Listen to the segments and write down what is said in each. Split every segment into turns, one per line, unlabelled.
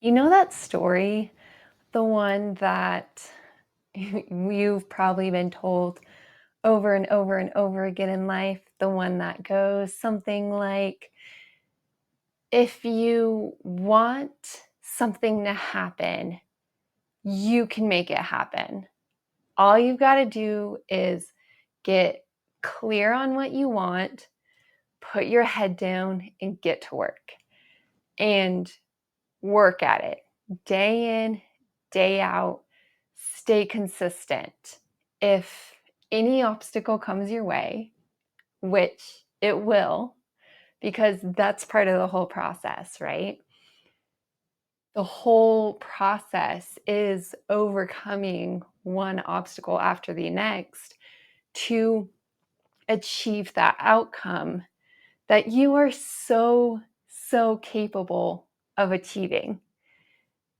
You know that story, the one that you've probably been told over and over and over again in life, the one that goes something like, if you want something to happen, you can make it happen. All you've got to do is get clear on what you want, put your head down, and get to work. And work at it day in, day out, stay consistent. If any obstacle comes your way, which it will, because that's part of the whole process, right? The whole process is overcoming one obstacle after the next to achieve that outcome that you are so capable of achieving.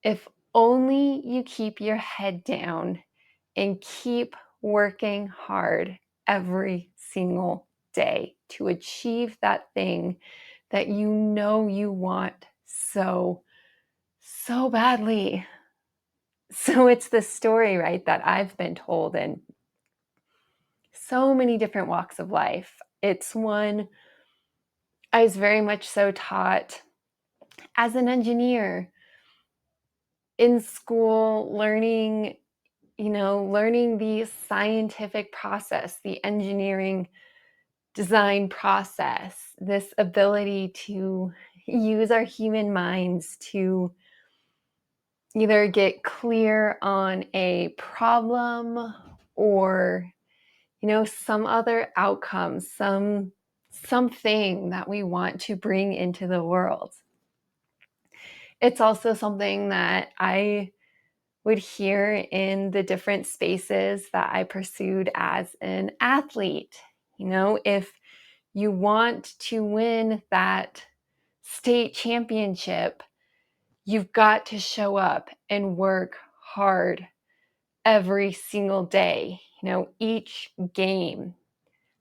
If only you keep your head down and keep working hard every single day to achieve that thing that you know you want so badly. So it's the story, right, that I've been told in so many different walks of life. It's one I was very much so taught as an engineer in school, learning the scientific process, the engineering design process, this ability to use our human minds to either get clear on a problem or, some other outcome, something that we want to bring into the world. It's also something that I would hear in the different spaces that I pursued as an athlete. If you want to win that state championship, you've got to show up and work hard every single day, each game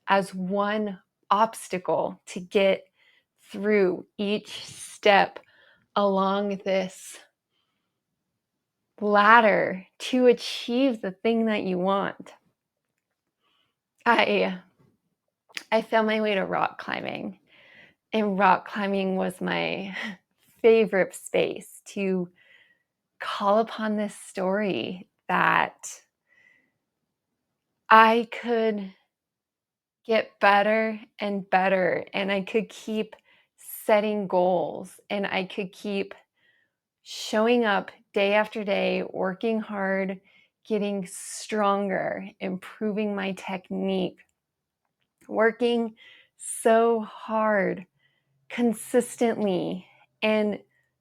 as one obstacle to get through each step along this ladder to achieve the thing that you want. I found my way to rock climbing, and rock climbing was my favorite space to call upon this story that I could get better and better, and I could keep setting goals, and I could keep showing up day after day, working hard, getting stronger, improving my technique, working so hard consistently and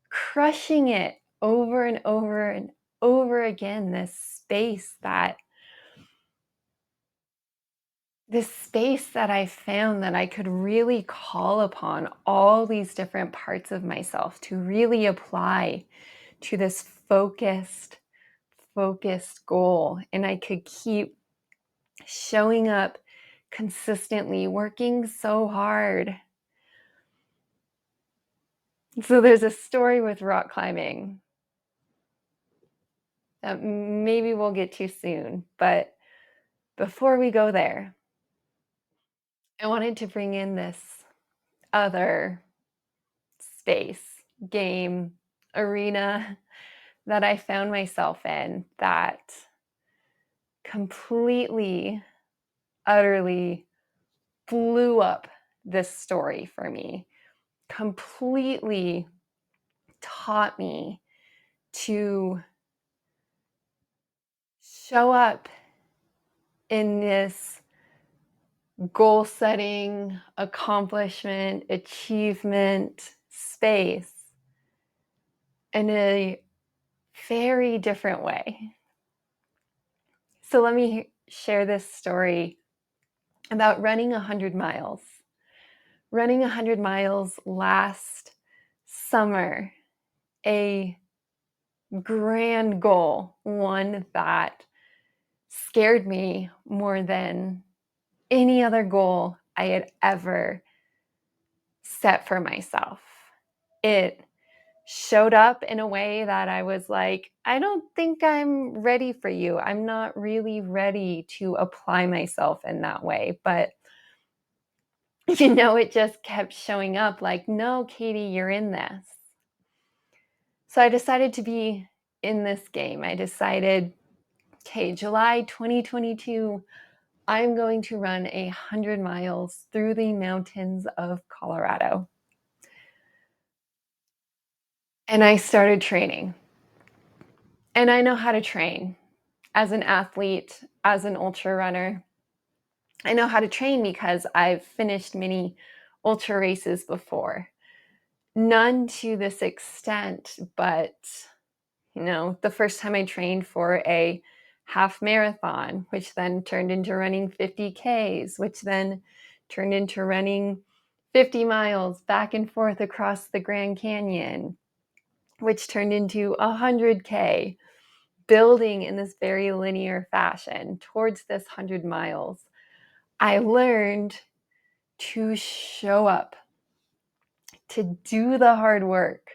crushing it over and over and over again. This space that I found that I could really call upon all these different parts of myself to really apply to this focused goal. And I could keep showing up consistently, working so hard. So there's a story with rock climbing that maybe we'll get to soon. But before we go there, I wanted to bring in this other space, game, arena that I found myself in that completely, utterly blew up this story for me, completely taught me to show up in this goal setting, accomplishment, achievement space in a very different way. So let me share this story about running 100 miles. Running 100 miles last summer, a grand goal, one that scared me more than any other goal I had ever set for myself. It showed up in a way that I was like, I don't think I'm ready for you. I'm not really ready to apply myself in that way. But, it just kept showing up like, no, Katie, you're in this. So I decided to be in this game. I decided, okay, July 2022, I'm going to run 100 miles through the mountains of Colorado. And I started training. And I know how to train as an athlete, as an ultra runner. I know how to train because I've finished many ultra races before. None to this extent, but the first time I trained for a half marathon, which then turned into running 50 Ks, which then turned into running 50 miles back and forth across the Grand Canyon, which turned into 100K, building in this very linear fashion towards this 100 miles. I learned to show up, to do the hard work,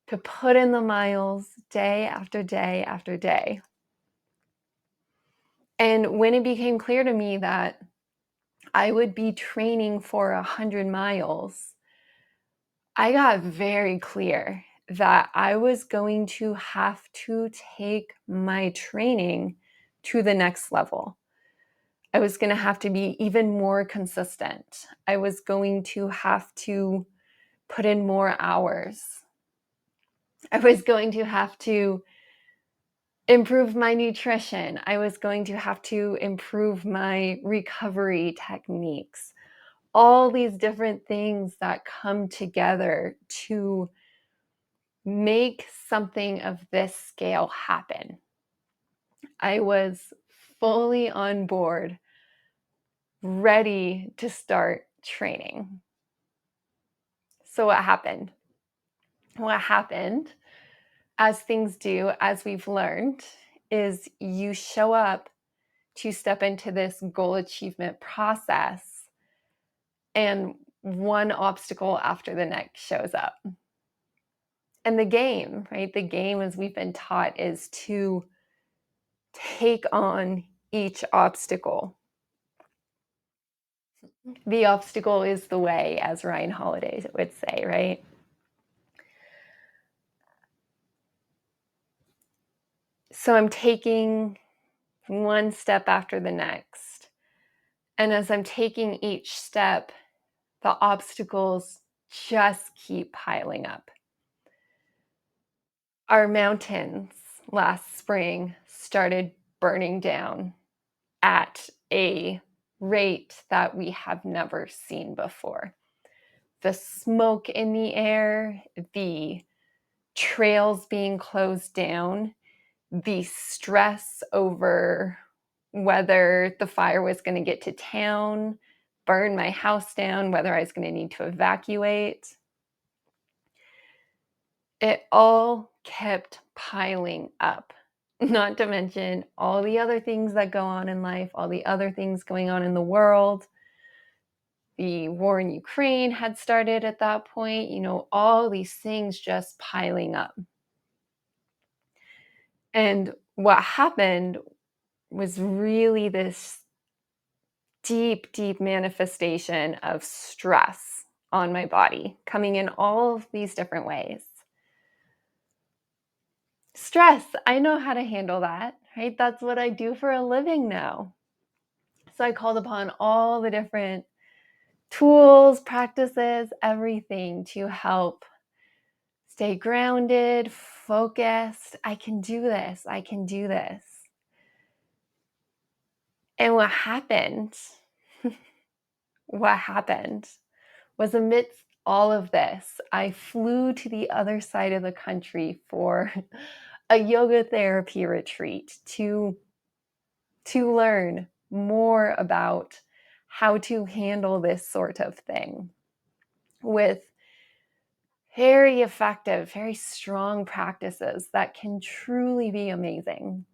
to put in the miles day after day after day. And when it became clear to me that I would be training for 100 miles, I got very clear that I was going to have to take my training to the next level. I was going to have to be even more consistent. I was going to have to put in more hours. I was going to have to improve my nutrition. I was going to have to improve my recovery techniques. All these different things that come together to make something of this scale happen. I was fully on board, ready to start training. So what happened? What happened, as things do, as we've learned, is you show up to step into this goal achievement process, and one obstacle after the next shows up. And the game, right? The game, as we've been taught, is to take on each obstacle. The obstacle is the way, as Ryan Holiday would say, right? So I'm taking one step after the next. And as I'm taking each step, the obstacles just keep piling up. Our mountains last spring started burning down at a rate that we have never seen before. The smoke in the air, the trails being closed down, the stress over whether the fire was going to get to town, burn my house down, whether I was going to need to evacuate. It all kept piling up, not to mention all the other things that go on in life, all the other things going on in the world. The war in Ukraine had started at that point, all these things just piling up. And what happened was really this deep, deep manifestation of stress on my body, coming in all of these different ways. Stress, I know how to handle that, right? That's what I do for a living now. So I called upon all the different tools, practices, everything to help stay grounded, focused. I can do this. I can do this. And what happened was, amidst all of this, I flew to the other side of the country for a yoga therapy retreat to learn more about how to handle this sort of thing with very effective, very strong practices that can truly be amazing.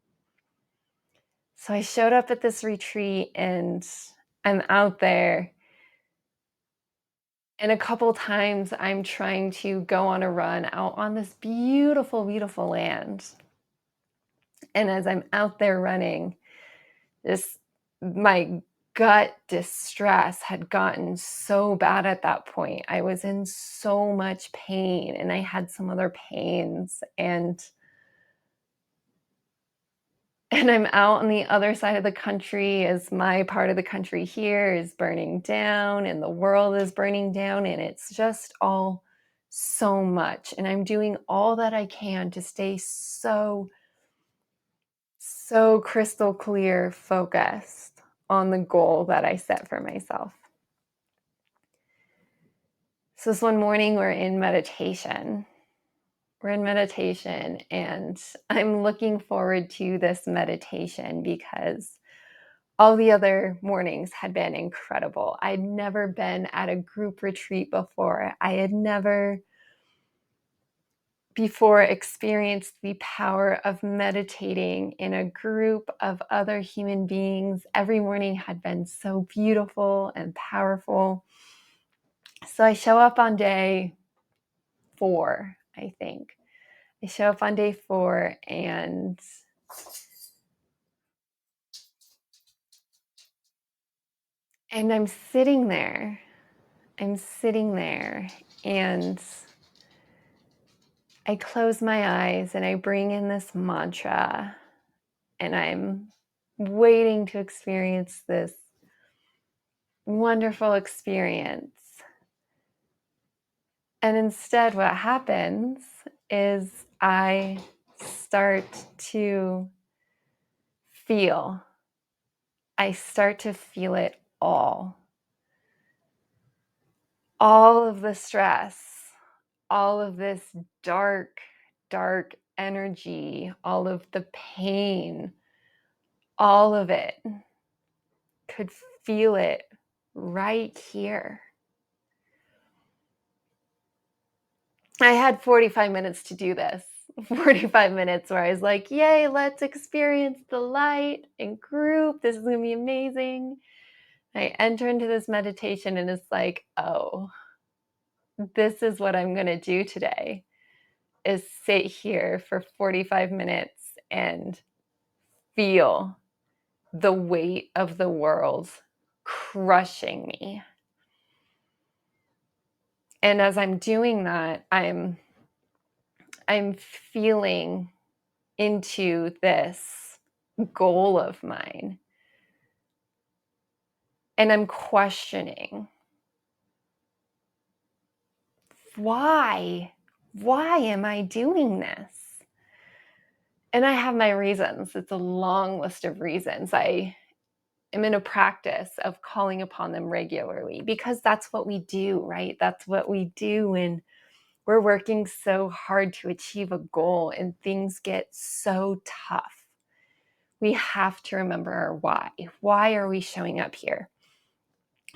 So I showed up at this retreat and I'm out there And a couple times I'm trying to go on a run out on this beautiful, beautiful land. And as I'm out there running, this my gut distress had gotten so bad at that point. I was in so much pain and I had some other pains and I'm out on the other side of the country as my part of the country here is burning down and the world is burning down and it's just all so much. And I'm doing all that I can to stay so crystal clear focused on the goal that I set for myself. So this one morning we're in meditation. We're in meditation and I'm looking forward to this meditation because all the other mornings had been incredible. I'd never been at a group retreat before. I had never before experienced the power of meditating in a group of other human beings. Every morning had been so beautiful and powerful. So I show up on day 4, I think. I show up on day 4 and I'm sitting there. I'm sitting there and I close my eyes and I bring in this mantra and I'm waiting to experience this wonderful experience. And instead, what happens is I start to feel. I start to feel it all. All of the stress, all of this dark, dark energy, all of the pain, all of it, could feel it right here. I had 45 minutes to do this. 45 minutes where I was like, yay, let's experience the light in group. This is going to be amazing. I enter into this meditation and it's like, oh, this is what I'm going to do today, is sit here for 45 minutes and feel the weight of the world crushing me. And as I'm doing that, I'm feeling into this goal of mine. And I'm questioning, why? Why am I doing this? And I have my reasons. It's a long list of reasons. I am in a practice of calling upon them regularly because that's what we do, right? That's what we do when we're working so hard to achieve a goal and things get so tough. We have to remember our why. Why are we showing up here?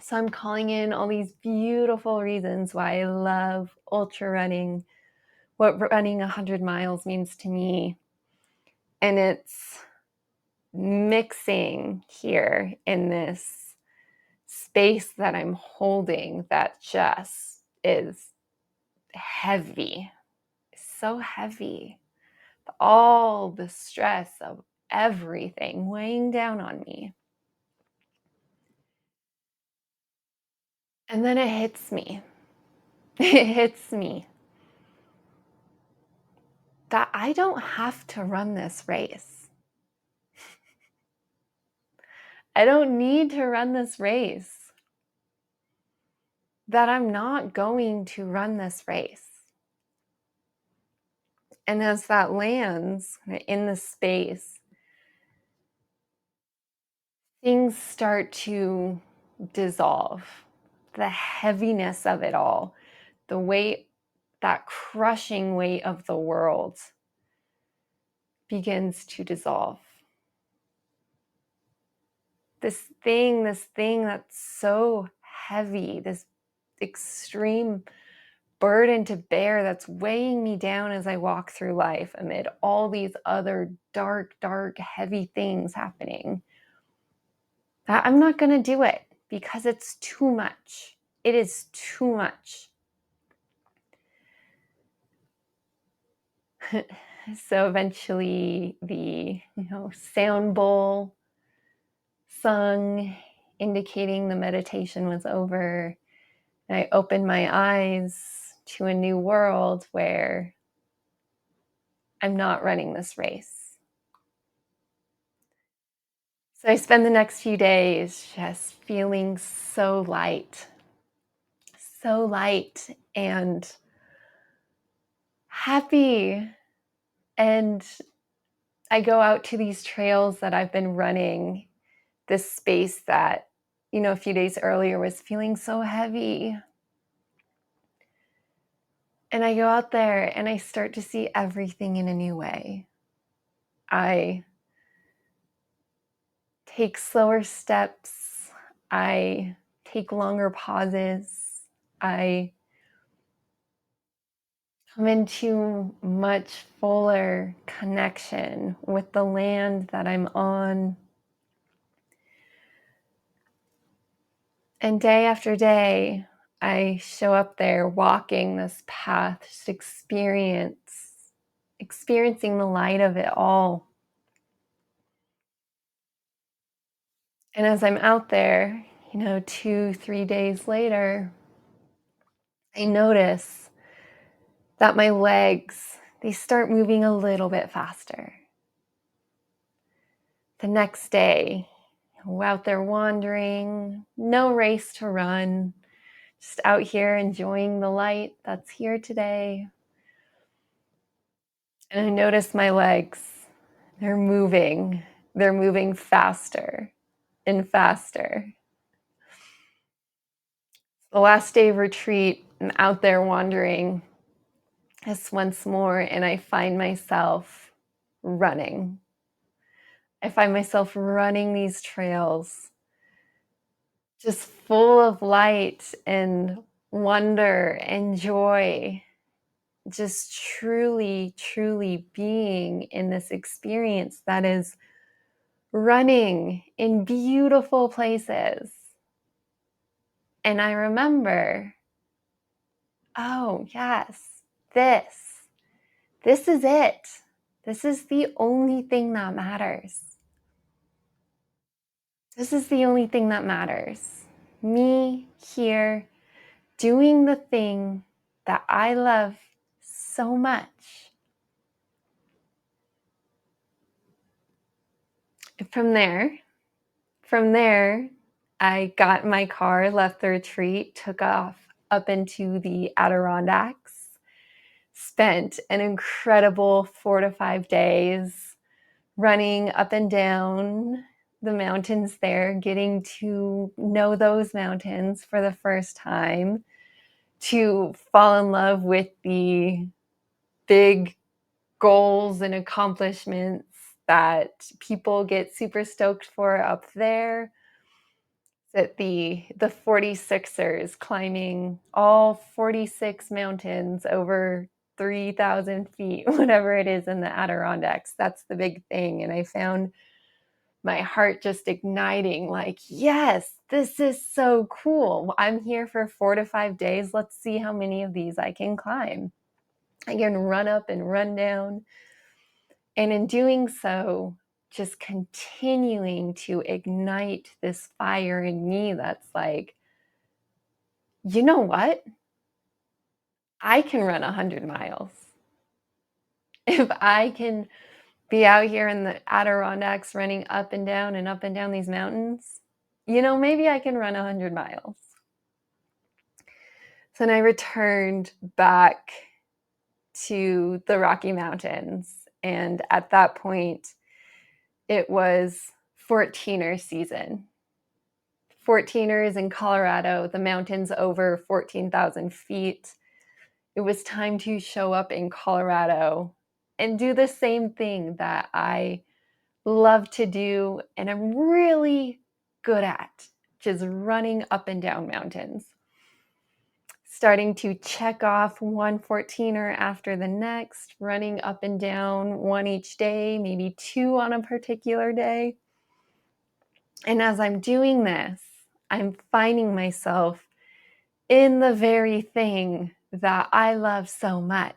So I'm calling in all these beautiful reasons why I love ultra running, what running 100 miles means to me. And it's mixing here in this space that I'm holding that just is heavy, so heavy. All the stress of everything weighing down on me. And then it hits me. It hits me that I don't have to run this race. I don't need to run this race. That I'm not going to run this race. And as that lands in the space, things start to dissolve. The heaviness of it all, the weight, that crushing weight of the world begins to dissolve. This thing that's so heavy, this extreme burden to bear that's weighing me down as I walk through life amid all these other dark, dark, heavy things happening. I'm not going to do it because it's too much. it is too much. So eventually the, sound bowl sung, indicating the meditation was over. And I opened my eyes to a new world where I'm not running this race. So I spend the next few days just feeling so light and happy. And I go out to these trails that I've been running, this space that, a few days earlier was feeling so heavy. And I go out there and I start to see everything in a new way. I take slower steps. I take longer pauses. I come into much fuller connection with the land that I'm on. And day after day, I show up there walking this path, just experiencing the light of it all. And as I'm out there, 2, 3 days later, I notice that my legs, they start moving a little bit faster. The next day, out there wandering, no race to run, just out here enjoying the light that's here today. And I notice my legs, they're moving faster and faster. The last day of retreat, I'm out there wandering just once more, and I find myself running. I find myself running these trails just full of light and wonder and joy, just truly, truly being in this experience that is running in beautiful places. And I remember, oh, yes, this is it. This is the only thing that matters. This is the only thing that matters. Me here doing the thing that I love so much. From there, I got in my car, left the retreat, took off up into the Adirondacks, spent an incredible 4 to 5 days running up and down the mountains there, getting to know those mountains for the first time, to fall in love with the big goals and accomplishments that people get super stoked for up there. That the 46ers climbing all 46 mountains over 3,000 feet, whatever it is in the Adirondacks. That's the big thing. And I found my heart just igniting, like, yes, this is so cool. I'm here for 4 to 5 days. Let's see how many of these I can climb. I can run up and run down. And in doing so, just continuing to ignite this fire in me that's like, you know what? I can run 100 miles. If I can be out here in the Adirondacks running up and down these mountains, maybe I can run 100 miles. So then I returned back to the Rocky Mountains. And at that point, it was 14er season. 14ers in Colorado, the mountains over 14,000 feet. It was time to show up in Colorado and do the same thing that I love to do and I'm really good at, just running up and down mountains. Starting to check off one 14er after the next, running up and down one each day, maybe 2 on a particular day. And as I'm doing this, I'm finding myself in the very thing that I love so much,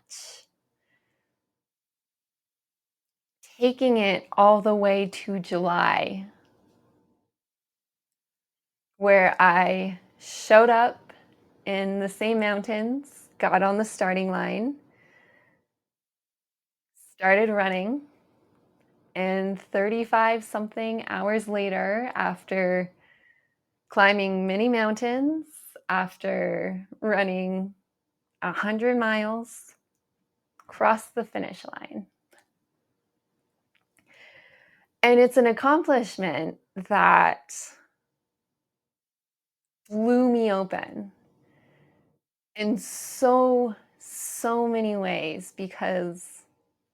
taking it all the way to July, where I showed up in the same mountains, got on the starting line, started running, and 35 something hours later, after climbing many mountains, after running 100 miles, crossed the finish line. And it's an accomplishment that blew me open in so many ways because,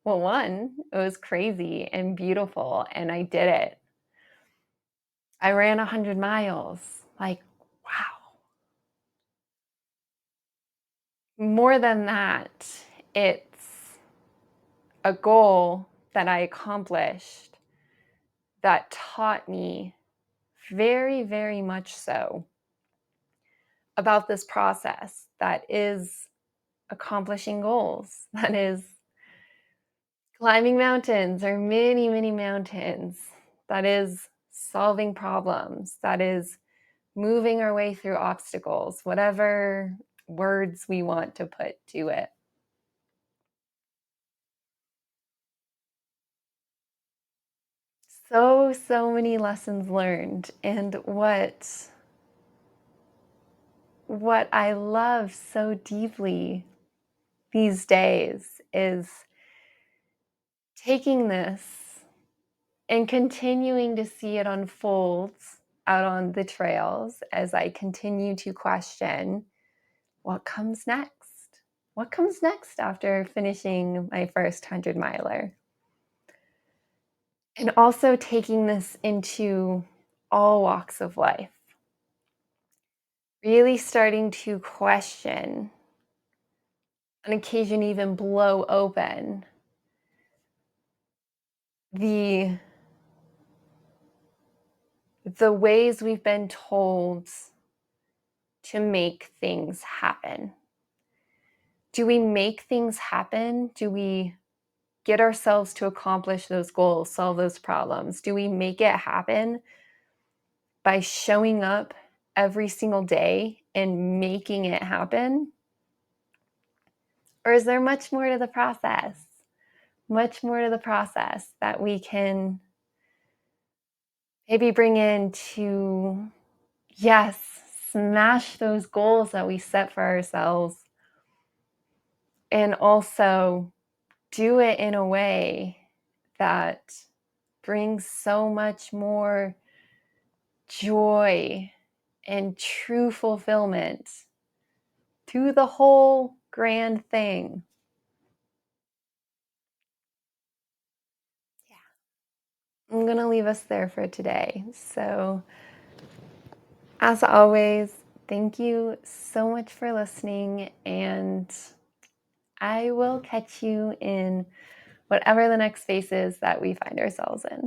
well, one, it was crazy and beautiful, and I did it. I ran 100 miles. Like, wow. More than that, it's a goal that I accomplished that taught me very much so about this process that is accomplishing goals, that is climbing mountains or many mountains, that is solving problems, that is moving our way through obstacles, whatever words we want to put to it. So many lessons learned. And what I love so deeply these days is taking this and continuing to see it unfold out on the trails as I continue to question what comes next. What comes next after finishing my first 100 miler? And also taking this into all walks of life. Really starting to question, on occasion even blow open the ways we've been told to make things happen. Do we make things happen? Do we get ourselves to accomplish those goals, solve those problems? Do we make it happen by showing up every single day and making it happen? Or is there much more to the process? Much more to the process that we can maybe bring in to, yes, smash those goals that we set for ourselves, and also do it in a way that brings so much more joy and true fulfillment to the whole grand thing. Yeah. I'm going to leave us there for today. So, as always, thank you so much for listening, and I will catch you in whatever the next space is that we find ourselves in.